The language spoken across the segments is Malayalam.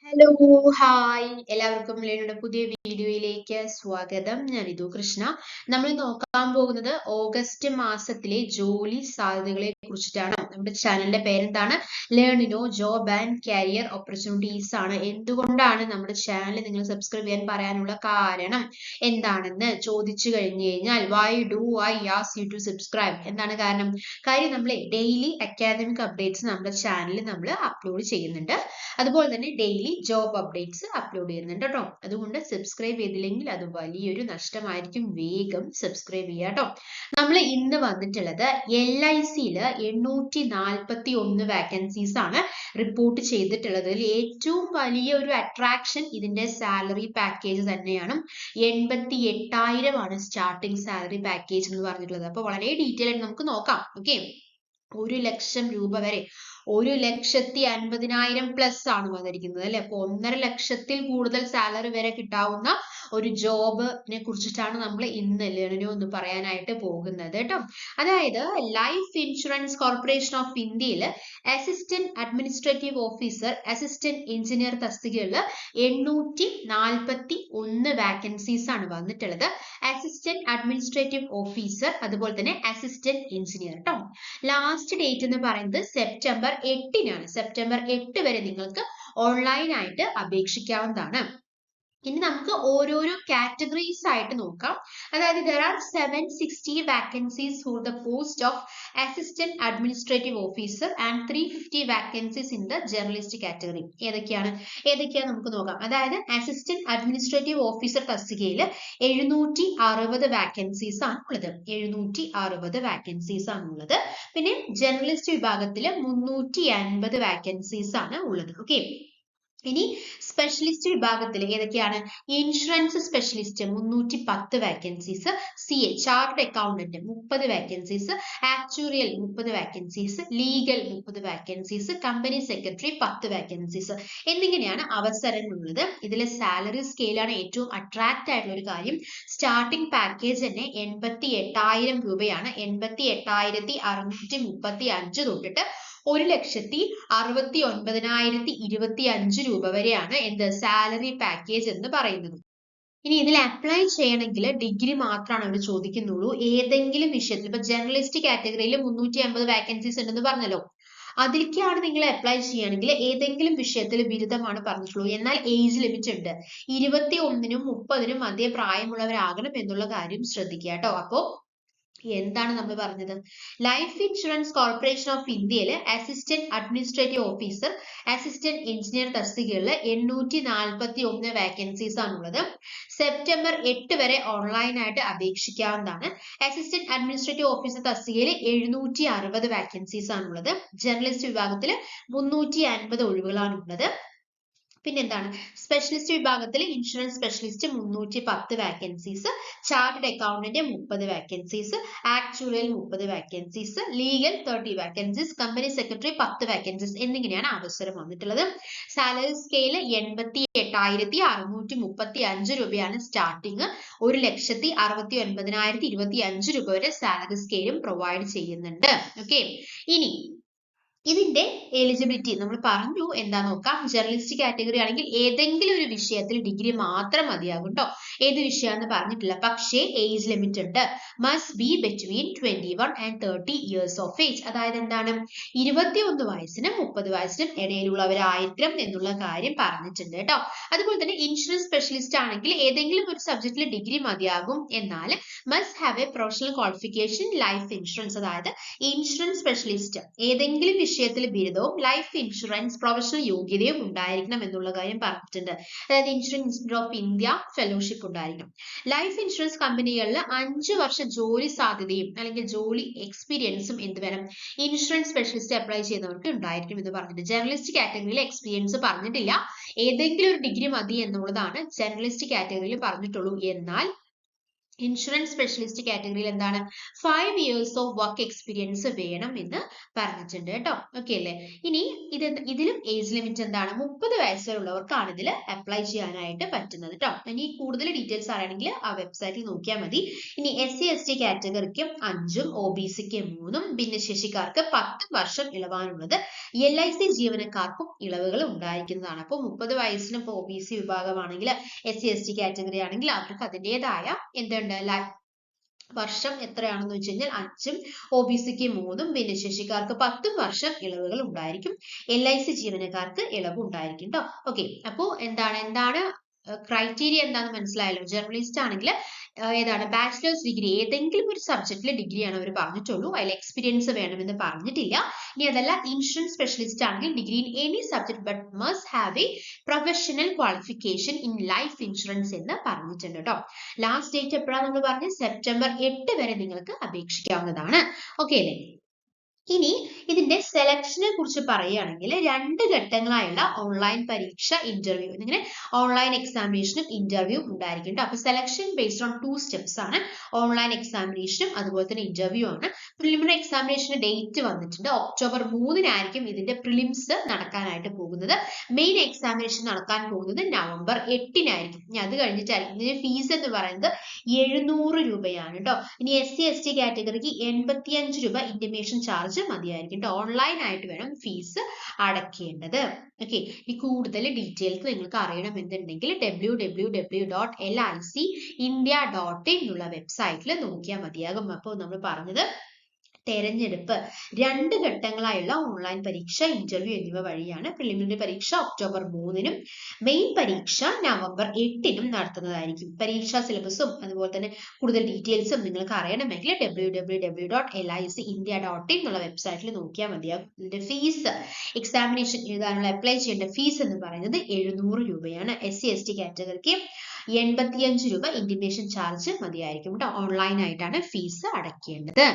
ഹലോ ഹായ് എല്ലാവർക്കും ലേണയുടെ പുതിയ വീഡിയോയിലേക്ക് സ്വാഗതം. ഞാൻ ഇതു കൃഷ്ണ. നമ്മൾ നോക്കാൻ പോകുന്നത് ഓഗസ്റ്റ് മാസത്തിലെ ജോലി സാധ്യതകളെ കുറിച്ചിട്ടാണ്. നമ്മുടെ ചാനലിന്റെ പേരെന്താണ്? Learnino job and career opportunities ആണ്. എന്തുകൊണ്ടാണ് നമ്മുടെ ചാനൽ നിങ്ങൾ സബ്സ്ക്രൈബ് ചെയ്യാൻ പറയാനുള്ള കാരണം എന്താണെന്ന് ചോദിച്ചു കഴിഞ്ഞു കഴിഞ്ഞാൽ why do I ask you to subscribe? എന്താണ് കാരണം? കാര്യം നമ്മൾ ഡെയിലി അക്കാദമിക് അപ്ഡേറ്റ്സ് നമ്മുടെ ചാനലിൽ നമ്മൾ അപ്ലോഡ് ചെയ്യുന്നുണ്ട്. അതുപോലെ തന്നെ ഡെയിലി ജോബ് അപ്ഡേറ്റ്സ് അപ്ലോഡ് ചെയ്യുന്നുണ്ട് കേട്ടോ. അതുകൊണ്ട് സബ്സ്ക്രൈബ് ചെയ്തില്ലെങ്കിൽ അത് വലിയൊരു നഷ്ടമായിരിക്കും. വേഗം സബ്സ്ക്രൈബ് ചെയ്യുക കേട്ടോ. നമ്മൾ ഇന്ന് വന്നിട്ടുള്ളത് LICയിൽ 841 വാക്കൻസീസ് ആണ് റിപ്പോർട്ട് ചെയ്തിട്ടുള്ളത്. ഏറ്റവും വലിയ ഒരു അട്രാക്ഷൻ ഇതിന്റെ സാലറി പാക്കേജ് തന്നെയാണ്. 88,000 ആണ് സ്റ്റാർട്ടിംഗ് സാലറി പാക്കേജ് എന്ന് പറഞ്ഞിട്ടുള്ളത്. അപ്പൊ വളരെ ഡീറ്റെയിൽ ആയിട്ട് നമുക്ക് നോക്കാം. ഓക്കെ, 1,00,000 രൂപ വരെ 1,50,000 പ്ലസ് ആണ് വന്നിരിക്കുന്നത് അല്ലെ. അപ്പൊ 1,50,000 കൂടുതൽ സാലറി വരെ കിട്ടാവുന്ന ഒരു ജോബിനെ കുറിച്ചിട്ടാണ് നമ്മൾ ഇന്ന് ലേണിനോ എന്ന് പറയാനായിട്ട് പോകുന്നത് കേട്ടോ. അതായത് ലൈഫ് ഇൻഷുറൻസ് കോർപ്പറേഷൻ ഓഫ് ഇന്ത്യയിൽ assistant administrative officer, assistant engineer തസ്തികകളിൽ 841 വാക്കൻസീസ് ആണ് വന്നിട്ടുള്ളത്. അസിസ്റ്റന്റ് അഡ്മിനിസ്ട്രേറ്റീവ് ഓഫീസർ, അതുപോലെ തന്നെ അസിസ്റ്റന്റ് എഞ്ചിനീയർ കേട്ടോ. ലാസ്റ്റ് ഡേറ്റ് എന്ന് പറയുന്നത് സെപ്റ്റംബർ 8-നാണ്. സെപ്റ്റംബർ 8 വരെ നിങ്ങൾക്ക് ഓൺലൈൻ ആയിട്ട് അപേക്ഷിക്കാവുന്നതാണ്. ഇനി നമുക്ക് ഓരോരോ കാറ്റഗറീസ് ആയിട്ട് നോക്കാം. അതായത് there are 760 vacancies for the post of assistant administrative officer and 350 vacancies in the generalist category. ഏതൊക്കെയാണ് നമുക്ക് നോക്കാം. അതായത് അസിസ്റ്റന്റ് അഡ്മിനിസ്ട്രേറ്റീവ് ഓഫീസർ തസ്തികയിൽ 760 വാക്കൻസീസ് ആണ് ഉള്ളത്. 760 വാക്കൻസീസ് ആണ് ഉള്ളത്. പിന്നെ ജേർണലിസ്റ്റ് വിഭാഗത്തിൽ 350 വാക്കൻസീസ് ആണ് ഉള്ളത്. ഓക്കെ, ഇനി സ്പെഷ്യലിസ്റ്റ് വിഭാഗത്തിൽ ഏതൊക്കെയാണ്? Insurance specialist 310 vacancies, CA chartered accountant 30 vacancies, actuarial 30 vacancies, legal 30 vacancies, company secretary 10 vacancies എന്നിങ്ങനെയാണ് അവസരങ്ങളുള്ളത്. ഇതിലെ സാലറി സ്കെയിലാണ് ഏറ്റവും അട്രാക്റ്റ് ആയിട്ടുള്ള ഒരു കാര്യം. സ്റ്റാർട്ടിംഗ് പാക്കേജ് തന്നെ 88,000 രൂപയാണ്. 88,635 തൊട്ടിട്ട് 1,69,025 രൂപ വരെയാണ് എന്ത് സാലറി പാക്കേജ് എന്ന് പറയുന്നത്. ഇനി ഇതിൽ അപ്ലൈ ചെയ്യണമെങ്കിൽ ഡിഗ്രി മാത്രമാണ് അവർ ചോദിക്കുന്നുള്ളൂ. ഏതെങ്കിലും വിഷയത്തിൽ, ഇപ്പൊ ജേർണലിസ്റ്റ് കാറ്റഗറിയിൽ 350 വാക്കൻസീസ് ഉണ്ടെന്ന് പറഞ്ഞല്ലോ, അതിലേക്കാണ് നിങ്ങൾ അപ്ലൈ ചെയ്യുകയാണെങ്കിൽ ഏതെങ്കിലും വിഷയത്തിൽ ബിരുദമാണ് പറഞ്ഞിട്ടുള്ളൂ. എന്നാൽ ഏജ് ലിമിറ്റ് ഉണ്ട്. 21-നും 30-നും മധ്യ പ്രായമുള്ളവരാകണം എന്നുള്ള കാര്യം ശ്രദ്ധിക്കുക കേട്ടോ. അപ്പോ എന്താണ് നമ്മൾ പറഞ്ഞത്? ലൈഫ് ഇൻഷുറൻസ് കോർപ്പറേഷൻ ഓഫ് ഇന്ത്യയിൽ assistant administrative officer, assistant engineer തസ്തികകളിൽ 841 വാക്കൻസീസ് ആണുള്ളത്. സെപ്റ്റംബർ 8 വരെ ഓൺലൈൻ ആയിട്ട് അപേക്ഷിക്കാവുന്നതാണ്. അസിസ്റ്റന്റ് അഡ്മിനിസ്ട്രേറ്റീവ് ഓഫീസർ തസ്തികയിൽ 760 വാക്കൻസീസ് ആണുള്ളത്. ജേർണലിസ്റ്റ് വിഭാഗത്തിൽ 350 ഒഴിവുകളാണുള്ളത്. പിന്നെന്താണ്? സ്പെഷ്യലിസ്റ്റ് വിഭാഗത്തിൽ insurance specialist 310 vacancies, chartered accountant 30 vacancies, actuarial 30 vacancies, legal 30 vacancies, company secretary 10 vacancies എന്നിങ്ങനെയാണ് അവസരം വന്നിട്ടുള്ളത്. സാലറി സ്കെയിൽ 88,635 രൂപയാണ് സ്റ്റാർട്ടിങ്. 1,69,025 രൂപ വരെ സാലറി സ്കെയിലും പ്രൊവൈഡ് ചെയ്യുന്നുണ്ട്. ഓക്കെ, ഇനി ഇതിന്റെ എലിജിബിലിറ്റി നമ്മൾ പറഞ്ഞു. എന്താ നോക്കാം. ജേർണലിസ്റ്റ് കാറ്റഗറി ആണെങ്കിൽ ഏതെങ്കിലും ഒരു വിഷയത്തിൽ ഡിഗ്രി മാത്രം മതിയാകും കേട്ടോ. ഏത് വിഷയമാണെന്ന് പറഞ്ഞിട്ടില്ല. പക്ഷേ ഏജ് ലിമിറ്റ് ഉണ്ട്. Must be between 21 and 30 years of age. അതായത് എന്താണ്? 21 വയസ്സിനും 30 വയസ്സിനും ഇടയിലുള്ളവരായിരിക്കണം എന്നുള്ള കാര്യം പറഞ്ഞിട്ടുണ്ട് കേട്ടോ. അതുപോലെ തന്നെ ഇൻഷുറൻസ് സ്പെഷ്യലിസ്റ്റ് ആണെങ്കിൽ ഏതെങ്കിലും ഒരു സബ്ജക്റ്റിൽ ഡിഗ്രി മതിയാകും. എന്നാൽ must have a professional qualification life insurance. അതായത് ഇൻഷുറൻസ് സ്പെഷ്യലിസ്റ്റ് ഏതെങ്കിലും വിഷയത്തിൽ ബിരുദവും ലൈഫ് ഇൻഷുറൻസ് പ്രൊഫഷണൽ യോഗ്യതയും ഉണ്ടായിരിക്കണം എന്നുള്ള കാര്യം പറഞ്ഞിട്ടുണ്ട്. അതായത് insurance institute of India fellowship ഉണ്ടായിരിക്കണം. ലൈഫ് ഇൻഷുറൻസ് കമ്പനികളിൽ 5 വർഷം ജോലി സാധ്യതയും അല്ലെങ്കിൽ ജോലി എക്സ്പീരിയൻസും എന്ത് വേണം? ഇൻഷുറൻസ് സ്പെഷ്യലിസ്റ്റ് അപ്ലൈ ചെയ്യുന്നവർക്ക് ഉണ്ടായിരിക്കും എന്ന് പറഞ്ഞിട്ടുണ്ട്. ജേർണലിസ്റ്റ് കാറ്റഗറിയിൽ എക്സ്പീരിയൻസ് പറഞ്ഞിട്ടില്ല. ഏതെങ്കിലും ഒരു ഡിഗ്രി മതി എന്നുള്ളതാണ് ജേർണലിസ്റ്റ് കാറ്റഗറിയിൽ പറഞ്ഞിട്ടുള്ളൂ. എന്നാൽ ഇൻഷുറൻസ് സ്പെഷ്യലിസ്റ്റ് കാറ്റഗറിയിൽ എന്താണ് 5 years ഓഫ് വർക്ക് എക്സ്പീരിയൻസ് വേണം എന്ന് പറഞ്ഞിട്ടുണ്ട് കേട്ടോ. ഓക്കെ അല്ലേ? ഇനി ഇതിലും ഏജ് ലിമിറ്റ് എന്താണ് 30 വയസ്സ് വരെയുള്ളവർക്കാണ് ഇതിൽ അപ്ലൈ ചെയ്യാനായിട്ട് പറ്റുന്നത് കേട്ടോ. ഇനി കൂടുതൽ ഡീറ്റെയിൽസ് അറിയണമെങ്കിൽ ആ വെബ്സൈറ്റിൽ നോക്കിയാൽ മതി. ഇനി SC/ST കാറ്റഗറിക്ക് 5ഉം OBCക്ക് 3ഉം ഭിന്നശേഷിക്കാർക്ക് 10 വർഷം ഇളവാണുള്ളത്. LIC ജീവനക്കാർക്കും ഇളവുകൾ ഉണ്ടായിരിക്കുന്നതാണ്. അപ്പോൾ 30 വയസ്സിന് ഇപ്പോൾ OBC വിഭാഗമാണെങ്കിൽ SC/ST കാറ്റഗറി ആണെങ്കിൽ അവർക്ക് അതിൻ്റെതായ എന്തുണ്ട് വർഷം എത്രയാണെന്ന് വെച്ച് കഴിഞ്ഞാൽ 5ഉം OBCക്ക് 3ഉം ഭിന്നശേഷിക്കാർക്ക് 10 വർഷം ഇളവുകൾ ഉണ്ടായിരിക്കും. LIC ജീവനക്കാർക്ക് ഇളവ് ഉണ്ടായിരിക്കും കേട്ടോ. ഓക്കെ, അപ്പോൾ എന്താണ് ക്രൈറ്റീരിയ എന്താണെന്ന് മനസ്സിലായല്ലോ. ജേർണലിസ്റ്റ് ആണെങ്കിൽ ഏതാണ് ബാച്ചിലേഴ്സ് ഡിഗ്രി ഏതെങ്കിലും ഒരു സബ്ജക്റ്റിലെ ഡിഗ്രിയാണ് അവർ പറഞ്ഞിട്ടുള്ളൂ. അതിൽ എക്സ്പീരിയൻസ് വേണമെന്ന് പറഞ്ഞിട്ടില്ല. ഇനി അതല്ല ഇൻഷുറൻസ് സ്പെഷ്യലിസ്റ്റ് ആണെങ്കിൽ degree in any subject but must have a professional qualification in life insurance എന്ന് പറഞ്ഞിട്ടുണ്ട് കേട്ടോ. ലാസ്റ്റ് ഡേറ്റ് എപ്പോഴാണ് നമ്മൾ പറഞ്ഞത്? സെപ്റ്റംബർ 8 വരെ നിങ്ങൾക്ക് അപേക്ഷിക്കാവുന്നതാണ്. ഓക്കെ അല്ലേ? ഇനി ഇതിന്റെ സെലക്ഷനെ കുറിച്ച് പറയുകയാണെങ്കിൽ 2 ഘട്ടങ്ങളായുള്ള ഓൺലൈൻ പരീക്ഷ ഇന്റർവ്യൂ ഇങ്ങനെ ഓൺലൈൻ എക്സാമിനേഷനും ഇന്റർവ്യൂ ഉണ്ടായിരിക്കും കേട്ടോ. അപ്പൊ സെലക്ഷൻ ബേസ്ഡ് ഓൺ 2 സ്റ്റെപ്സ് ആണ്. ഓൺലൈൻ എക്സാമിനേഷനും അതുപോലെ തന്നെ ഇന്റർവ്യൂ ആണ്. പ്രിലിമിനറി എക്സാമിനേഷന്റെ ഡേറ്റ് വന്നിട്ടുണ്ട്. ഒക്ടോബർ 3-നായിരിക്കും ഇതിന്റെ പ്രിലിംസ് നടക്കാനായിട്ട് പോകുന്നത്. മെയിൻ എക്സാമിനേഷൻ നടക്കാൻ പോകുന്നത് നവംബർ 8-നായിരിക്കും. ഇനി അത് കഴിഞ്ഞിട്ടായിരിക്കും. ഇതിന്റെ ഫീസ് എന്ന് പറയുന്നത് 700 രൂപയാണ് കേട്ടോ. ഇനി SC/ST കാറ്റഗറിക്ക് 85 രൂപ ഇന്റിമേഷൻ ചാർജ് മതിയായിരിക്കും. ഓൺലൈൻ ആയിട്ട് വേണം ഫീസ് അടയ്ക്കേണ്ടത്. ഓക്കെ, ഈ കൂടുതൽ ഡീറ്റെയിൽസ് നിങ്ങൾക്ക് അറിയണമെന്നുണ്ടെങ്കിൽ www.licindia.in എന്നുള്ള വെബ്സൈറ്റിൽ നോക്കിയാൽ മതിയാകും. അപ്പോൾ നമ്മൾ പറഞ്ഞത് തെരഞ്ഞെടുപ്പ് 2 ഘട്ടങ്ങളായുള്ള ഓൺലൈൻ പരീക്ഷ ഇന്റർവ്യൂ എന്നിവ വഴിയാണ്. പ്രിലിമിനറി പരീക്ഷ ഒക്ടോബർ 3-നും മെയിൻ പരീക്ഷ നവംബർ 8-നും നടത്തുന്നതായിരിക്കും. പരീക്ഷാ സിലബസും അതുപോലെ തന്നെ കൂടുതൽ ഡീറ്റെയിൽസും നിങ്ങൾക്ക് അറിയണമെങ്കിൽ www.licindia.in എന്നുള്ള വെബ്സൈറ്റിൽ നോക്കിയാൽ മതിയാകും. ഇതിന്റെ ഫീസ് എക്സാമിനേഷൻ എഴുതാനുള്ള അപ്ലൈ ചെയ്യേണ്ട ഫീസ് എന്ന് പറയുന്നത് 700 രൂപയാണ്. SC/ST കാറ്റഗറിക്ക് 85 രൂപ ഇന്റിമേഷൻ ചാർജ് മതിയായിരിക്കും കേട്ടോ. ഓൺലൈൻ ആയിട്ടാണ് ഫീസ് അടയ്ക്കേണ്ടത്.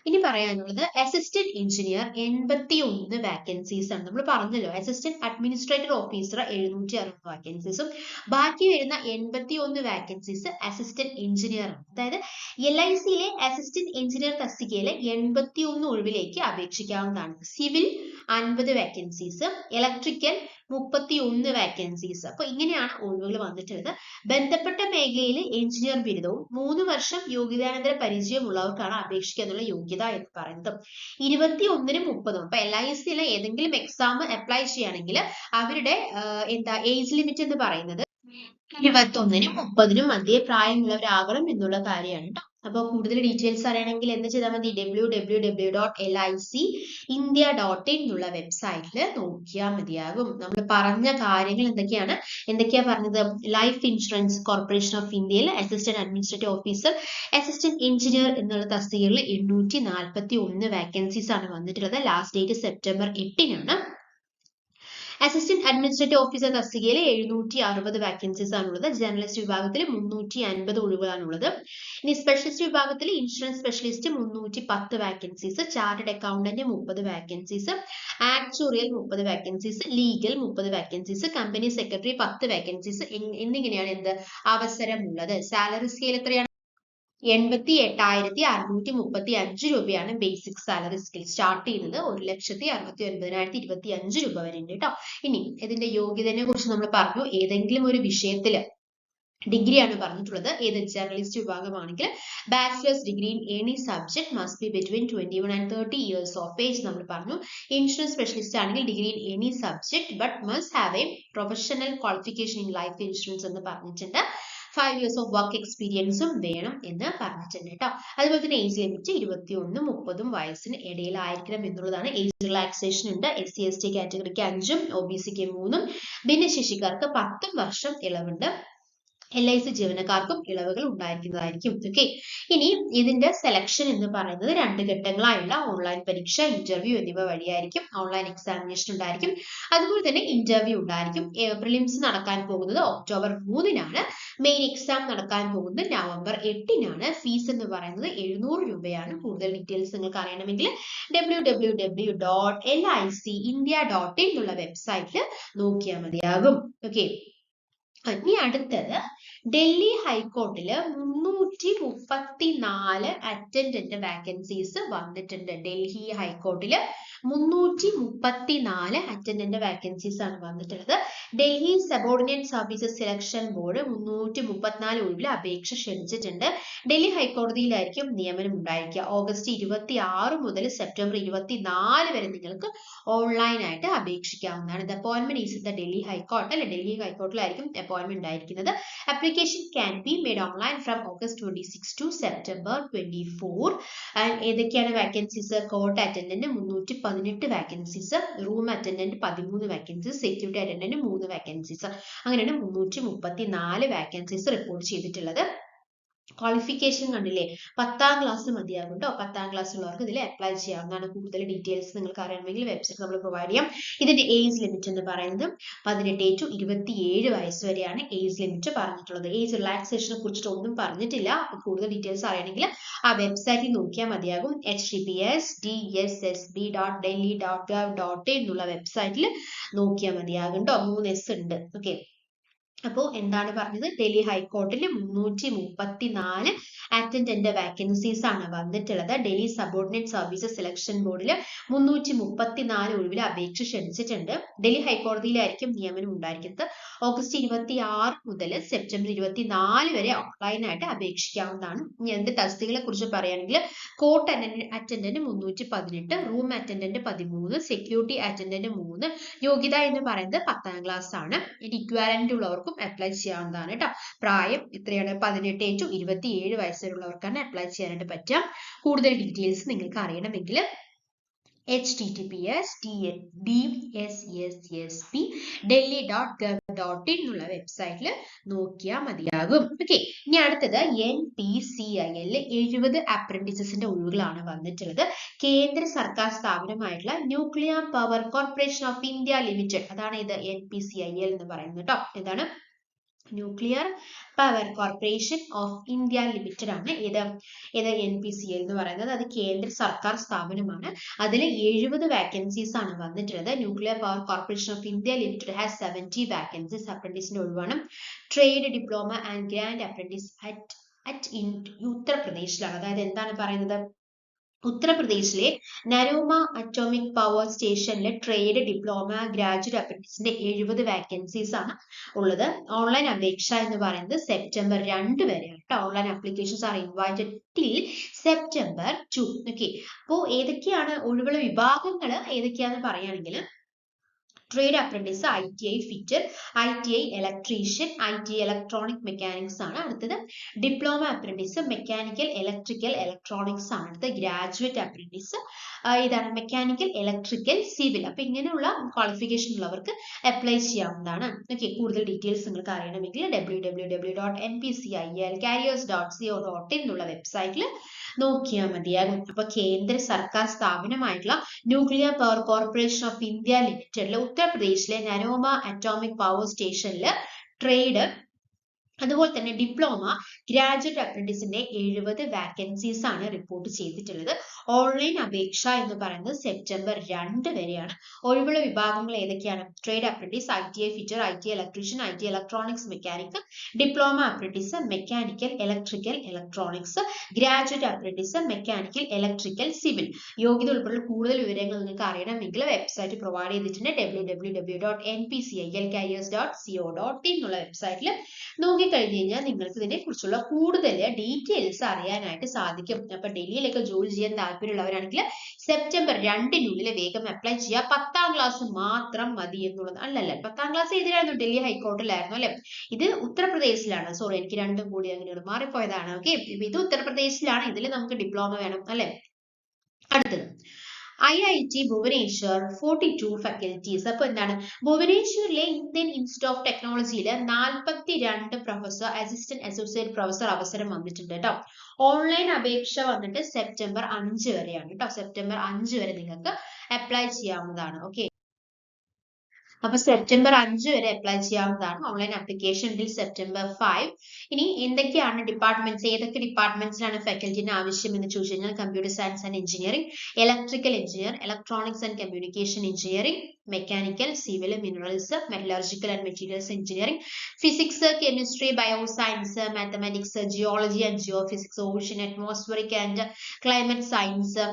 ഇനി പറയാനുള്ളത് അസിസ്റ്റന്റ് എഞ്ചിനീയർ 81 വാക്കൻസീസ് ആണ്. നമ്മൾ പറഞ്ഞല്ലോ അസിസ്റ്റന്റ് അഡ്മിനിസ്ട്രേറ്റർ ഓഫീസർ 760 വാക്കൻസീസും ബാക്കി വരുന്ന 81 വാക്കൻസീസ് അസിസ്റ്റന്റ് എഞ്ചിനീയർ ആണ്. അതായത് LICയിലെ അസിസ്റ്റന്റ് എഞ്ചിനീയർ തസ്തികയിൽ 81 ഒഴിവിലേക്ക് അപേക്ഷിക്കാവുന്നതാണ്. Civil 50 vacancies, electrical 31 vacancies. അപ്പൊ ഇങ്ങനെയാണ് ഒഴിവുകൾ വന്നിട്ടുള്ളത്. ബന്ധപ്പെട്ട മേഖലയിൽ എഞ്ചിനീയർ ബിരുദവും 3 വർഷം യോഗ്യതാനന്തര പരിചയമുള്ളവർക്കാണ് അപേക്ഷിക്കാനുള്ള യോഗ്യത എന്ന് പറയുന്നത്. 21-നും 30-നും അപ്പൊ LICയിലെ ഏതെങ്കിലും എക്സാം അപ്ലൈ ചെയ്യുകയാണെങ്കിൽ അവരുടെ ഏജ് ലിമിറ്റ് എന്ന് പറയുന്നത് 21-നും 30-നും മധ്യേ പ്രായമുള്ളവരാകണം എന്നുള്ള കാര്യമാണ് കേട്ടോ. അപ്പോൾ കൂടുതൽ ഡീറ്റെയിൽസ് അറിയണമെങ്കിൽ എന്ത് ചെയ്താൽ മതി? www.licindia.in എന്നുള്ള വെബ്സൈറ്റിൽ നോക്കിയാൽ മതിയാകും. നമ്മൾ പറഞ്ഞ കാര്യങ്ങൾ എന്തൊക്കെയാ പറഞ്ഞത്? ലൈഫ് ഇൻഷുറൻസ് കോർപ്പറേഷൻ ഓഫ് ഇന്ത്യയിൽ assistant administrative officer, assistant engineer എന്നുള്ള തസ്തികകളിൽ 841 വാക്കൻസീസ് ആണ് വന്നിട്ടുള്ളത്. ലാസ്റ്റ് ഡേറ്റ് സെപ്റ്റംബർ 8-നാണ്. അസിസ്റ്റന്റ് അഡ്മിനിസ്ട്രേറ്റീവ് ഓഫീസർ തസ്തികയിൽ 760 വാക്കൻസീസ് ആണുള്ളത്. ജേർണലിസ്റ്റ് വിഭാഗത്തിൽ 350 ഒഴിവുകളാണുള്ളത്. ഇനി സ്പെഷ്യലിസ്റ്റ് വിഭാഗത്തിൽ insurance specialist 310 vacancies, chartered accountant 30 vacancies, actuarial 30 vacancies, legal 30 vacancies, company secretary 10 vacancies എന്നിങ്ങനെയാണ് അവസരമുള്ളത്. സാലറി സ്കെയിൽ എത്രയാണ്? 88,635 രൂപയാണ് ബേസിക് സാലറി സ്കെയിൽ സ്റ്റാർട്ട് ചെയ്യുന്നത്. 1,69,025 രൂപ വരെ ഉണ്ട് കേട്ടോ. ഇനി ഇതിന്റെ യോഗ്യതയെ കുറിച്ച് നമ്മൾ പറഞ്ഞു. ഏതെങ്കിലും ഒരു വിഷയത്തിൽ ഡിഗ്രിയാണ് പറഞ്ഞിട്ടുള്ളത്. ഏത് ജേർണലിസ്റ്റ് വിഭാഗമാണെങ്കിൽ bachelors degree in any subject must be between 21 and 30 years of age നമ്മൾ പറഞ്ഞു. ഇൻഷുറൻസ് സ്പെഷ്യലിസ്റ്റ് ആണെങ്കിൽ degree in any subject but must have a professional qualification in life insurance എന്ന് പറഞ്ഞിട്ടുണ്ട്. 5 years ഓഫ് വർക്ക് എക്സ്പീരിയൻസും വേണം എന്ന് പറഞ്ഞിട്ടുണ്ട് കേട്ടോ. അതുപോലെ തന്നെ ഏജ് ലിമിറ്റ് 21-നും 30-ഉം വയസ്സിന് ഇടയിലായിരിക്കണം എന്നുള്ളതാണ്. ഏജ് റിലാക്സേഷൻ ഉണ്ട്. SC/ST കാറ്റഗറിക്ക് 5ഉം OBCക്ക് 3ഉം ഭിന്നശേഷിക്കാർക്ക് 10 വർഷം ഇളവുണ്ട്. LIC ജീവനക്കാർക്കും ഇളവുകൾ ഉണ്ടായിരിക്കുന്നതായിരിക്കും. ഓക്കെ, ഇനി ഇതിന്റെ സെലക്ഷൻ എന്ന് പറയുന്നത് 2 ഘട്ടങ്ങളായുള്ള ഓൺലൈൻ പരീക്ഷ, ഇന്റർവ്യൂ എന്നിവ വഴിയായിരിക്കും. ഓൺലൈൻ എക്സാമിനേഷൻ ഉണ്ടായിരിക്കും, അതുപോലെ തന്നെ ഇന്റർവ്യൂ ഉണ്ടായിരിക്കും. പ്രിലിംസ് നടക്കാൻ പോകുന്നത് ഒക്ടോബർ 3-നാണ്. മെയിൻ എക്സാം നടക്കാൻ പോകുന്നത് നവംബർ 8-നാണ്. ഫീസ് എന്ന് പറയുന്നത് 700 രൂപയാണ്. കൂടുതൽ ഡീറ്റെയിൽസ് നിങ്ങൾക്ക് അറിയണമെങ്കിൽ www.licindia.in എന്നുള്ള വെബ്സൈറ്റിൽ നോക്കിയാൽ മതിയാകും. ഓക്കെ, ഇനി അടുത്തത് ഡൽഹി ഹൈക്കോർട്ടില് 334 അറ്റൻഡന്റ് വാക്കൻസീസ് വന്നിട്ടുണ്ട്. ഡൽഹി ഹൈക്കോർട്ടില് 334 അറ്റൻഡന്റ് വാക്കൻസീസ് ആണ് വന്നിട്ടുള്ളത്. Delhi subordinate services selection board 334 ഒഴിവിൽ അപേക്ഷ ക്ഷണിച്ചിട്ടുണ്ട്. ഡൽഹി ഹൈക്കോടതിയിലായിരിക്കും നിയമനം ഉണ്ടായിരിക്കുക. ഓഗസ്റ്റ് 26 മുതൽ സെപ്റ്റംബർ 24 വരെ നിങ്ങൾക്ക് ഓൺലൈനായിട്ട് അപേക്ഷിക്കാവുന്നതാണ്. The appointment is the Delhi high court അല്ലെ, ഡൽഹി ഹൈക്കോർട്ടിലായിരിക്കും അപ്പോയിന്റ്മെന്റ് ഉണ്ടായിരിക്കുന്നത്. Application can be made online from August 26 to September 24. ഏതൊക്കെയാണ് vacancies? Court attendant 318 vacancies, room attendant 13 vacancies, security attendant 3 vacancies, അങ്ങനെയാണ് 334 വാക്കൻസീസ് റിപ്പോർട്ട് ചെയ്തിട്ടുള്ളത്. ക്വാളിഫിക്കേഷൻ കണ്ടില്ലേ, 10ാം ക്ലാസ് മതിയാകും കേട്ടോ. 10ാം ക്ലാസ് ഉള്ളവർക്ക് ഇതിൽ അപ്ലൈ ചെയ്യാവുന്നതാണ്. കൂടുതൽ ഡീറ്റെയിൽസ് നിങ്ങൾക്ക് അറിയണമെങ്കിൽ വെബ്സൈറ്റ് നമ്മൾ പ്രൊവൈഡ് ചെയ്യാം. ഇതിന്റെ ഏജ് ലിമിറ്റ് എന്ന് പറയുന്നത് 18 to 27 വയസ്സ് വരെയാണ് ഏജ് ലിമിറ്റ് പറഞ്ഞിട്ടുള്ളത്. ഏജ് റിലാക്സേഷനെ കുറിച്ചിട്ട് ഒന്നും പറഞ്ഞിട്ടില്ല. കൂടുതൽ ഡീറ്റെയിൽസ് അറിയണമെങ്കിൽ ആ വെബ്സൈറ്റിൽ നോക്കിയാൽ മതിയാകും. https://dssb.delhi.gov.in എന്നുള്ള വെബ്സൈറ്റിൽ നോക്കിയാൽ മതിയാകും കേട്ടോ. 3 S ഉണ്ട്. ഓക്കെ, അപ്പോൾ എന്താണ് പറഞ്ഞത്? ഡൽഹി ഹൈക്കോർട്ടിൽ 334 അറ്റൻഡന്റ് വാക്കൻസീസ് ആണ് വന്നിട്ടുള്ളത്. ഡൽഹി സബോർഡിനേറ്റ് സർവീസസ് സെലക്ഷൻ ബോർഡിൽ 334 ഒഴിവിൽ അപേക്ഷ ക്ഷണിച്ചിട്ടുണ്ട്. ഡൽഹി ഹൈക്കോടതിയിലായിരിക്കും നിയമനം ഉണ്ടായിരിക്കുന്നത്. ഓഗസ്റ്റ് 26 മുതൽ സെപ്റ്റംബർ 24 വരെ ഓൺലൈനായിട്ട് അപേക്ഷിക്കാവുന്നതാണ്. ഇനി എന്ത് തസ്തികളെ കുറിച്ച് പറയുകയാണെങ്കിൽ court attendant 318, room attendant 13, security attendant 3. യോഗ്യത എന്ന് പറയുന്നത് 10ാം ക്ലാസ് ആണ്. ഇനി ഇക്വാലന്റ് ഉള്ളവർക്കും അപ്ലൈ ചെയ്യാവുന്നതാണ് കേട്ടോ. പ്രായം എത്രയാണ്? 18 to 27 വയസ്സുള്ളവർക്കാണ് അപ്ലൈ ചെയ്യാനായിട്ട് പറ്റുക. കൂടുതൽ ഡീറ്റെയിൽസ് നിങ്ങൾക്ക് അറിയണമെങ്കിൽ https://dssb.delhi.gov.in എന്നുള്ള വെബ്സൈറ്റിൽ നോക്കിയാൽ മതിയാകും. ഓക്കെ, ഇനി അടുത്തത് NPCIL 70 അപ്രന്റീസസിന്റെ ഒഴിവുകളാണ് വന്നിട്ടുള്ളത്. കേന്ദ്ര സർക്കാർ സ്ഥാപനമായിട്ടുള്ള nuclear power corporation of India limited, അതാണ് ഇത് NPCIL എന്ന് പറയുന്നത് കേട്ടോ. എന്താണ്? Nuclear power corporation of India limited ആണ് ഇത് NPCIL എന്ന് പറയുന്നത്. അത് കേന്ദ്ര സർക്കാർ സ്ഥാപനമാണ്. അതിൽ 70 വാക്കൻസീസ് ആണ് വന്നിട്ടുള്ളത്. Nuclear power corporation of India limited has 70 vacancies. അപ്രന്റീസിന്റെ ഒഴിവാണ്. Trade diploma and grand apprentice at ഉത്തർപ്രദേശിലാണ്. അതായത് എന്താണ് പറയുന്നത്? ഉത്തർപ്രദേശിലെ നരോമ അറ്റോമിക് പവർ സ്റ്റേഷനിലെ ട്രേഡ് ഡിപ്ലോമ ഗ്രാജുവേറ്റ് അപ്രന്റീസിന്റെ 70 വാക്കൻസീസ് ആണ് ഉള്ളത്. ഓൺലൈൻ അപേക്ഷ എന്ന് പറയുന്നത് സെപ്റ്റംബർ 2 വരെയാണ് കേട്ടോ. Online applications are invited till September 2. Okay, അപ്പോൾ ഏതൊക്കെയാണ് ഒഴിവുള്ള വിഭാഗങ്ങൾ ഏതൊക്കെയാണെന്ന് പറയുകയാണെങ്കിൽ trade apprentice ITI fitter, ITI electrician, ITI electronic mechanics ആണ്. അടുത്തത് diploma apprentice mechanical electrical electronics ആണ്. അടുത്തത് ഗ്രാജുവേറ്റ് അപ്രന്റീസ് ഇതാണ് മെക്കാനിക്കൽ ഇലക്ട്രിക്കൽ സിവിൽ. അപ്പൊ ഇങ്ങനെയുള്ള ക്വാളിഫിക്കേഷൻ ഉള്ളവർക്ക് അപ്ലൈ ചെയ്യാവുന്നതാണ്. ഓക്കെ, കൂടുതൽ ഡീറ്റെയിൽസ് നിങ്ങൾക്ക് അറിയണമെങ്കിൽ www.npcilcareers.co.in എന്നുള്ള വെബ്സൈറ്റിൽ നോക്കിയാൽ മതിയാകും. അപ്പൊ കേന്ദ്ര സർക്കാർ സ്ഥാപനമായിട്ടുള്ള nuclear power corporation of India ലിമിറ്റഡിലെ ഉത്തർപ്രദേശിലെ നരോമ അറ്റോമിക് പവർ സ്റ്റേഷനിൽ ട്രേഡ്, അതുപോലെ തന്നെ ഡിപ്ലോമ ഗ്രാജുവേറ്റ് അപ്രന്റീസിന്റെ 70 വാക്കൻസീസ് ആണ് റിപ്പോർട്ട് ചെയ്തിട്ടുള്ളത്. ഓൺലൈൻ അപേക്ഷ എന്ന് പറയുന്നത് സെപ്റ്റംബർ 2 വരെയാണ്. ഒഴിവുള്ള വിഭാഗങ്ങൾ ഏതൊക്കെയാണ്? Trade apprentice, ITI fitter, ITI electrician, ITI electronics mechanic, diploma apprentice mechanical electrical electronics, graduate apprentice mechanical electrical civil. യോഗ്യത ഉൾപ്പെടെ കൂടുതൽ വിവരങ്ങൾ നിങ്ങൾക്ക് അറിയണമെങ്കിൽ വെബ്സൈറ്റ് പ്രൊവൈഡ് ചെയ്തിട്ടുണ്ട്. www.npcilcareers.co.in എന്നുള്ള വെബ്സൈറ്റിൽ നോക്കി കഴിഞ്ഞു കഴിഞ്ഞാൽ നിങ്ങൾക്ക് ഇതിനെ കുറിച്ചുള്ള കൂടുതൽ ഡീറ്റെയിൽസ് അറിയാനായിട്ട് സാധിക്കും. അപ്പൊ ഡൽഹിയിലൊക്കെ ജോലി ചെയ്യാൻ താല്പര്യമുള്ളവരാണെങ്കിൽ സെപ്റ്റംബർ 2 വേഗം അപ്ലൈ ചെയ്യുക. 10ാം ക്ലാസ് മാത്രം മതി എന്നുള്ളത് അല്ലല്ല. 10ാം ക്ലാസ് ഏതിലായിരുന്നു? ഡൽഹി ഹൈക്കോർട്ടിലായിരുന്നു അല്ലെ. ഇത് ഉത്തർപ്രദേശിലാണ്. സോറി, എനിക്ക് രണ്ടും കൂടി അങ്ങനെയാണ് മാറിപ്പോയതാണ്. ഓക്കെ, ഇത് ഉത്തർപ്രദേശിലാണ്. ഇതിൽ നമുക്ക് ഡിപ്ലോമ വേണം അല്ലെ. അടുത്തത് IIT ഭുവനേശ്വർ 42 ഫാക്കൽറ്റീസ്. അപ്പൊ എന്താണ്? ഭുവനേശ്വറിലെ ഇന്ത്യൻ ഇൻസ്റ്റിറ്റ്യൂട്ട് ഓഫ് ടെക്നോളജിയിൽ 42 പ്രൊഫസർ, അസിസ്റ്റന്റ് അസോസിയേറ്റ് പ്രൊഫസർ അവസരം വന്നിട്ടുണ്ട് കേട്ടോ. ഓൺലൈൻ അപേക്ഷ വന്നിട്ട് സെപ്റ്റംബർ 5 വരെയാണ് കേട്ടോ. സെപ്റ്റംബർ 5 വരെ നിങ്ങൾക്ക് അപ്ലൈ ചെയ്യാവുന്നതാണ്. ഓക്കെ, അപ്പൊ സെപ്റ്റംബർ 5 വരെ അപ്ലൈ ചെയ്യാവുന്നതാണ്. Online application till September 5. ഇനി എന്തൊക്കെയാണ് ഡിപ്പാർട്ട്മെന്റ്സ്, ഏതൊക്കെ ഡിപ്പാർട്ട്മെന്റ്സിലാണ് ഫാക്കൽറ്റിന് ആവശ്യം എന്ന് ചോദിച്ചു കഴിഞ്ഞാൽ computer science and engineering, electrical engineer, electronics and communication engineering, mechanical, civil, minerals, metallurgical and materials engineering, physics, chemistry, bioscience, mathematics, geology and geophysics, ocean, atmospheric and climate science,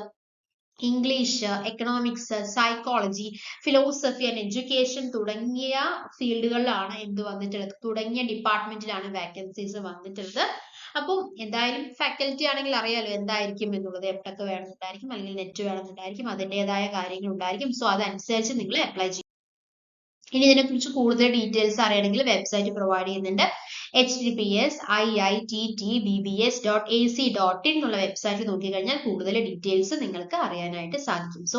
English, economics, psychology, philosophy and education തുടങ്ങിയ ഫീൽഡുകളിലാണ് എന്ത് വന്നിട്ടുള്ളത്, തുടങ്ങിയ ഡിപ്പാർട്ട്മെന്റിലാണ് വാക്കൻസീസ് വന്നിട്ടുള്ളത്. അപ്പം എന്തായാലും ഫാക്കൽറ്റി ആണെങ്കിൽ അറിയാലോ എന്തായിരിക്കും എന്നുള്ളത്, എഫ്ടെക് വേണമെന്നുണ്ടായിരിക്കും, അല്ലെങ്കിൽ നെറ്റ് വേണമെന്നുണ്ടായിരിക്കും, അതിൻ്റെതായ കാര്യങ്ങൾ ഉണ്ടായിരിക്കും. സോ അതനുസരിച്ച് നിങ്ങൾ അപ്ലൈ ചെയ്യും. ഇനി ഇതിനെക്കുറിച്ച് കൂടുതൽ ഡീറ്റെയിൽസ് അറിയണമെങ്കിൽ വെബ്സൈറ്റ് പ്രൊവൈഡ് ചെയ്യുന്നുണ്ട്. https://iittbbs.ac.in എന്നുള്ള വെബ്സൈറ്റ് നോക്കിക്കഴിഞ്ഞാൽ കൂടുതൽ ഡീറ്റെയിൽസ് നിങ്ങൾക്ക് അറിയാനായിട്ട് സാധിക്കും. സോ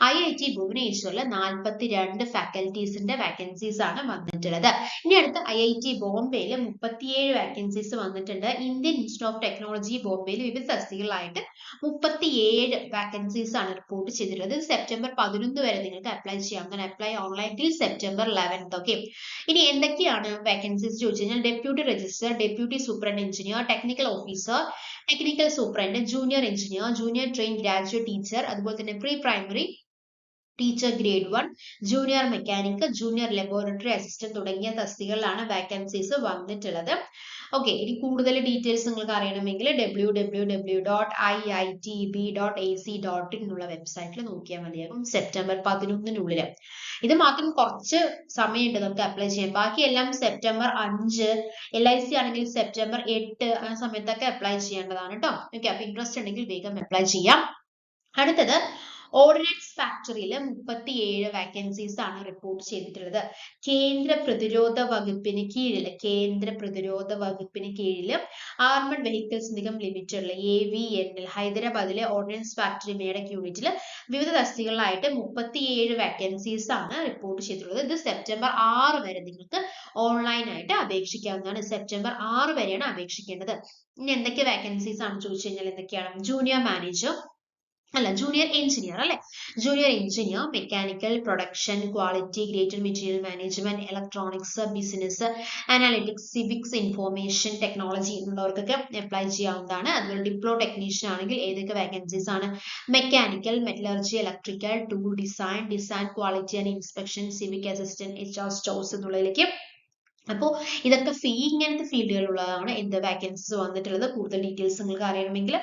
IIT ഭുവനേശ്വറിൽ 42 ഫാക്കൽറ്റീസിന്റെ വാക്കൻസീസ് ആണ് വന്നിട്ടുള്ളത്. ഇനി അടുത്ത് IIT ബോംബെയിൽ 37 വാക്കൻസീസ് വന്നിട്ടുണ്ട്. ഇന്ത്യൻ ഇൻസ്റ്റിറ്റ്യൂട്ട് ഓഫ് ടെക്നോളജി ബോംബെയിൽ വിവിധ തസ്തികകളായിട്ട് 37 വാക്കൻസീസ് ആണ് റിപ്പോർട്ട് ചെയ്തിട്ടുള്ളത്. സെപ്റ്റംബർ 11 വരെ നിങ്ങൾക്ക് അപ്ലൈ ചെയ്യാം. അങ്ങനെ apply online till September 11. Okay, ഇനി എന്തൊക്കെയാണ് വാക്കൻസീസ് ചോദിച്ചു കഴിഞ്ഞാൽ deputy registrar, deputy superintendent engineer, technical officer, technical superintendent, junior engineer, junior train graduate teacher, അതുപോലെ തന്നെ pre primary teacher grade 1, junior mechanic, junior laboratory assistant തുടങ്ങിയ തസ്തികകളിലാണ് വാക്കൻസീസ് വന്നിട്ടുള്ളത്. ഓക്കെ, ഇനി കൂടുതൽ ഡീറ്റെയിൽസ് നിങ്ങൾക്ക് അറിയണമെങ്കിൽ www.iitb.ac.in എന്നുള്ള വെബ്സൈറ്റിൽ നോക്കിയാൽ മതിയാകും. സെപ്റ്റംബർ 11 ഇത് മാത്രം കുറച്ച് സമയമുണ്ട് നമുക്ക് അപ്ലൈ ചെയ്യാൻ. ബാക്കി എല്ലാം സെപ്റ്റംബർ 5, LIC ആണെങ്കിൽ സെപ്റ്റംബർ 8 ആ സമയത്തൊക്കെ അപ്ലൈ ചെയ്യേണ്ടതാണ് കേട്ടോ. ഓക്കെ, അപ്പൊ ഇൻട്രസ്റ്റ് ഉണ്ടെങ്കിൽ വേഗം അപ്ലൈ ചെയ്യാം. അടുത്തത് ഓർഡിനൻസ് ഫാക്ടറിയിൽ 37 വാക്കൻസീസ് ആണ് റിപ്പോർട്ട് ചെയ്തിട്ടുള്ളത്. കേന്ദ്ര പ്രതിരോധ വകുപ്പിന് കീഴിൽ ആർമഡ് വെഹിക്കിൾസ് നിഗം ലിമിറ്റഡിലെ AVNL ഹൈദരാബാദിലെ ഓർഡിനൻസ് ഫാക്ടറി മേഡക് യൂണിറ്റിൽ വിവിധ തസ്തികകളിലായിട്ട് 37 വാക്കൻസീസ് ആണ് റിപ്പോർട്ട് ചെയ്തിട്ടുള്ളത്. ഇത് സെപ്റ്റംബർ 6 വരെ നിങ്ങൾക്ക് ഓൺലൈനായിട്ട് അപേക്ഷിക്കാവുന്നതാണ്. സെപ്റ്റംബർ 6 വരെയാണ് അപേക്ഷിക്കേണ്ടത്. ഇനി എന്തൊക്കെ വാക്കൻസീസ് ആണ് ചോദിച്ചു കഴിഞ്ഞാൽ എന്തൊക്കെയാണ്, junior manager junior engineer junior engineer, mechanical, production, quality, greater material management, electronics, business, analytics, civics, information technology എന്നുള്ളവർക്കൊക്കെ അപ്ലൈ ചെയ്യാവുന്നതാണ്. അതുപോലെ ഡിപ്ലോ ടെക്നീഷ്യൻ ആണെങ്കിൽ ഏതൊക്കെ വാക്കൻസീസ് ആണ്, mechanical, metallurgy, electrical, tool design, quality and inspection, civic assistant, HR stores എന്നുള്ളതിലേക്ക്. അപ്പോൾ ഇതൊക്കെ ഇങ്ങനത്തെ ഫീൽഡുകളുള്ളതാണ് എന്ത് വാക്കൻസീസ് വന്നിട്ടുള്ളത്. കൂടുതൽ ഡീറ്റെയിൽസ് നിങ്ങൾക്ക് അറിയണമെങ്കിൽ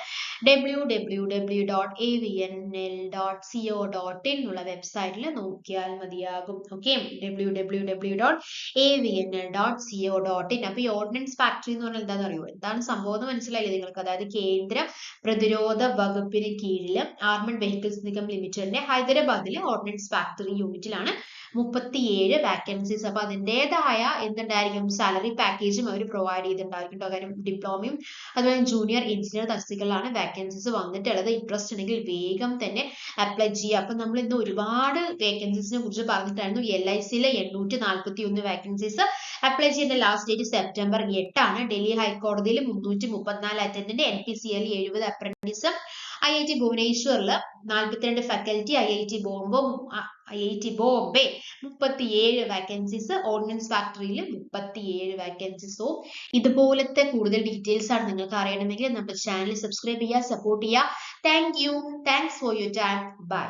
www.avnl.co.in എന്നുള്ള വെബ്സൈറ്റിൽ നോക്കിയാൽ മതിയാകും. Okay, www.avnl.co.in. അപ്പൊ ഈ ഓർഡിനൻസ് ഫാക്ടറി എന്ന് പറഞ്ഞാൽ എന്താണെന്ന് അറിയോ, എന്താണ് സംഭവം എന്ന് മനസ്സിലായില്ലേ നിങ്ങൾക്ക്? അതായത് കേന്ദ്ര പ്രതിരോധ വകുപ്പിന് കീഴിൽ ആർമഡ് വെഹിക്കിൾസ് നിഗം ലിമിറ്റഡിന്റെ ഹൈദരാബാദിലെ ഓർഡിനൻസ് ഫാക്ടറി യൂണിറ്റിലാണ് 37 വാക്കൻസീസ്. അപ്പൊ അതിൻ്റെതായ എന്തുണ്ടായിരിക്കും, സാലറി പാക്കേജും അവർ പ്രൊവൈഡ് ചെയ്തിട്ടുണ്ടായിരിക്കും. കാര്യം ഡിപ്ലോമയും അതുപോലെ ജൂനിയർ എഞ്ചിനീയർ തസ്തികകളിലാണ് വാക്കൻസീസ് വന്നിട്ടുള്ളത്. ഇൻട്രസ്റ്റ് ഉണ്ടെങ്കിൽ വേഗം തന്നെ അപ്ലൈ ചെയ്യുക. അപ്പൊ നമ്മൾ ഇന്ന് ഒരുപാട് വേക്കൻസീസിനെ കുറിച്ച് പറഞ്ഞിട്ടായിരുന്നു. LICയിലെ 841 വാക്കൻസീസ് അപ്ലൈ ചെയ്യേണ്ട ലാസ്റ്റ് ഡേറ്റ് സെപ്റ്റംബർ 8 ആണ്. ഡൽഹി ഹൈക്കോടതിയിൽ 334 അറ്റൻഡന്റ്, NPCL 70 അപ്രന്റീസ്, IIT ഭുവനേശ്വറിൽ 42 faculty, IIT Bombay 37 vacancies, ordinance ഫാക്ടറിയിൽ 37 വാക്കൻസീസ്. സോ ഇതുപോലത്തെ കൂടുതൽ ഡീറ്റെയിൽസ് ആണ് നിങ്ങൾക്ക് അറിയണമെങ്കിൽ നമ്മുടെ ചാനൽ സബ്സ്ക്രൈബ് ചെയ്യുക, സപ്പോർട്ട് ചെയ്യുക. Thanks for your time. By.